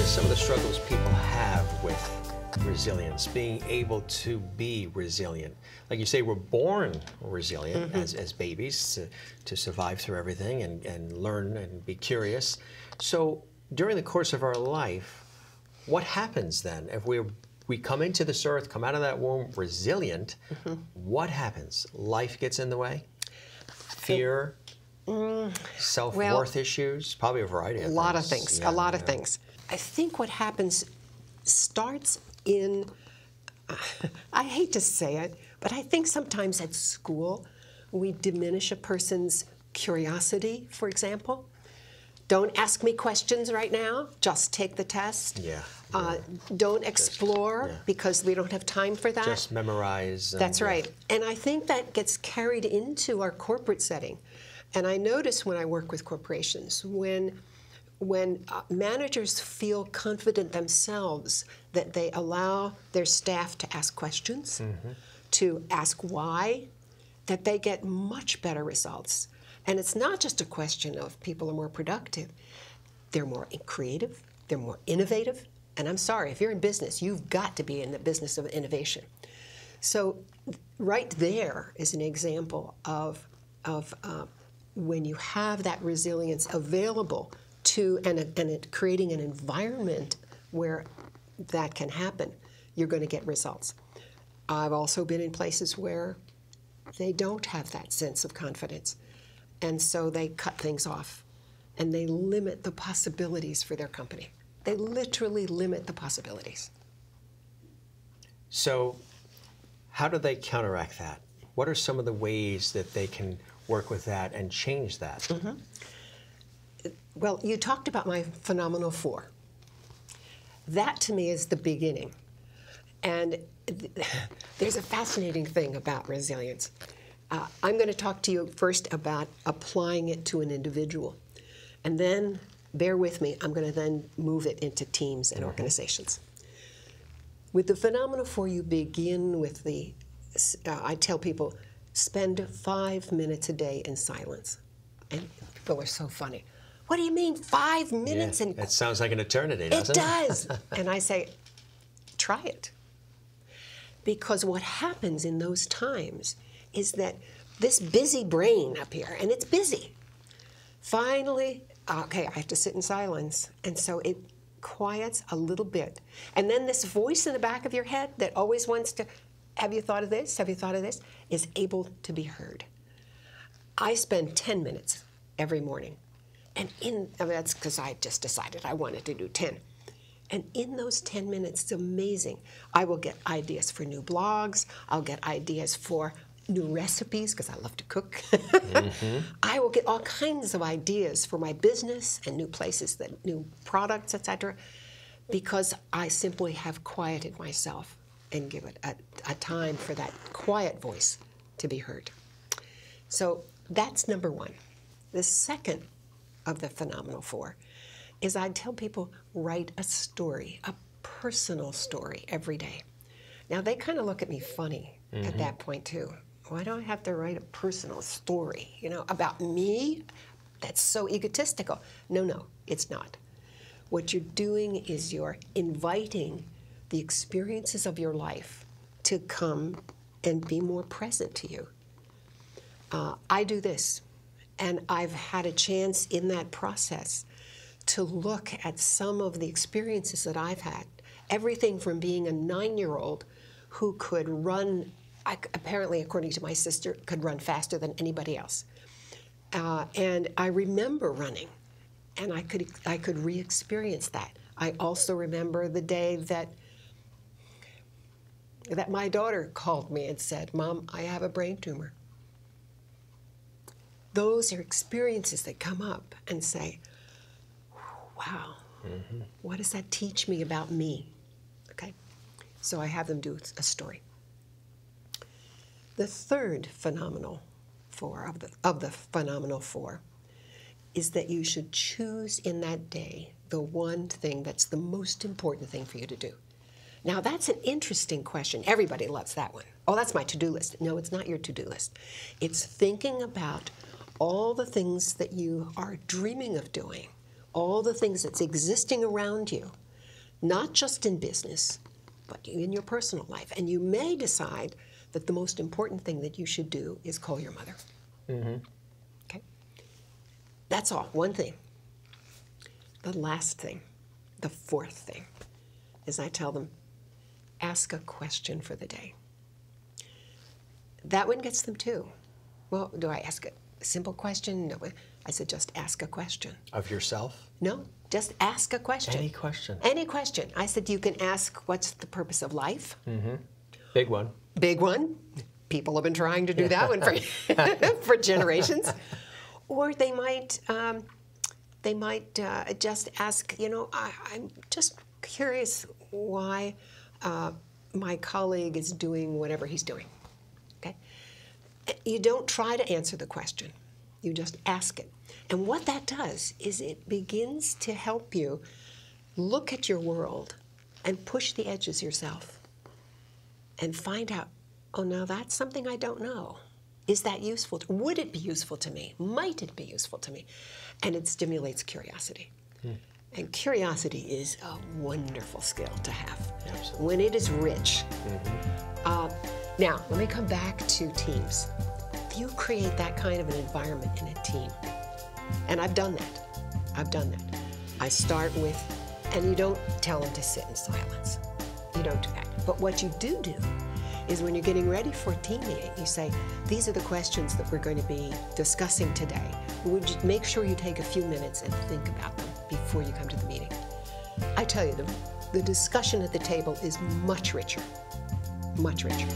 are some of the struggles people have with resilience, being able to be resilient? Like you say, we're born resilient as babies to survive through everything and learn and be curious. So during the course of our life, what happens then if we come into this earth, come out of that womb resilient? What happens? Life gets in the way? Fear? Self-worth issues? Probably a variety of things. A lot of things. Yeah, a lot of things. I think what happens starts in, I hate to say it, but I think sometimes at school we diminish a person's curiosity, for example. Don't ask me questions right now, just take the test. Don't explore because we don't have time for that. Just memorize. That's right. And I think that gets carried into our corporate setting. And I notice when I work with corporations, when managers feel confident themselves that they allow their staff to ask questions, to ask why, that they get much better results. And it's not just a question of people are more productive. They're more creative, they're more innovative. And I'm sorry, if you're in business, you've got to be in the business of innovation. So right there is an example of when you have that resilience available to and creating an environment where that can happen, you're going to get results. I've also been in places where they don't have that sense of confidence, and so they cut things off, and they limit the possibilities for their company. They literally limit the possibilities. So how do they counteract that? What are some of the ways that they can work with that and change that? Well, you talked about my phenomenal four. That to me is the beginning. And there's a fascinating thing about resilience. I'm going to talk to you first about applying it to an individual. And then, bear with me, I'm going to then move it into teams and organizations. With the phenomenal four, you begin with I tell people, spend 5 minutes a day in silence. And people are so funny. What do you mean 5 minutes? Yeah, it sounds like an eternity, doesn't it? It does. And I say, try it. Because what happens in those times is that this busy brain up here, and it's busy, finally, okay, I have to sit in silence. And so it quiets a little bit. And then this voice in the back of your head that always wants to, have you thought of this? Have you thought of this? Is able to be heard. I spend 10 minutes every morning. And that's because I just decided I wanted to do 10. And in those 10 minutes, it's amazing. I will get ideas for new blogs. I'll get ideas for new recipes, because I love to cook. I will get all kinds of ideas for my business and new places, new products, etc., because I simply have quieted myself and give it a time for that quiet voice to be heard. So that's number one. The second of the phenomenal four is I tell people, write a story, a personal story every day. Now, they kind of look at me funny at that point, too. Why do I have to write a personal story, about me? That's so egotistical. No, it's not. What you're doing is you're inviting the experiences of your life to come and be more present to you. I do this, and I've had a chance in that process to look at some of the experiences that I've had. Everything from being a 9-year-old who could run, apparently, according to my sister, could run faster than anybody else. And I remember running, and I could re-experience that. I also remember the day that my daughter called me and said, "Mom, I have a brain tumor." Those are experiences that come up and say, wow, what does that teach me about me? Okay, so I have them do a story. The third phenomenal four of the phenomenal four is that you should choose in that day the one thing that's the most important thing for you to do. Now, that's an interesting question. Everybody loves that one. Oh, that's my to-do list. No, it's not your to-do list. It's thinking about all the things that you are dreaming of doing, all the things that's existing around you, not just in business, but in your personal life. And you may decide that the most important thing that you should do is call your mother. Okay? That's all, one thing. The last thing, the fourth thing, is I tell them, ask a question for the day. That one gets them too. Well, do I ask a simple question? No. I said, just ask a question. Of yourself? No, just ask a question. Any question. Any question. I said, you can ask, what's the purpose of life? Big one. Big one. People have been trying to do that one for generations. Or they might just ask, you know, I'm just curious why my colleague is doing whatever he's doing. Okay? You don't try to answer the question. You just ask it. And what that does is it begins to help you look at your world and push the edges yourself and find out, oh, now that's something I don't know. Is that useful? Would it be useful to me? Might it be useful to me? And it stimulates curiosity. And curiosity is a wonderful skill to have. Absolutely. When it is rich. Now, let me come back to teams. You create that kind of an environment in a team. And I've done that. I start with, and you don't tell them to sit in silence. You don't do that. But what you do is when you're getting ready for a team meeting, you say, these are the questions that we're going to be discussing today. Would you make sure you take a few minutes and think about them before you come to the meeting? I tell you, the discussion at the table is much richer, much richer.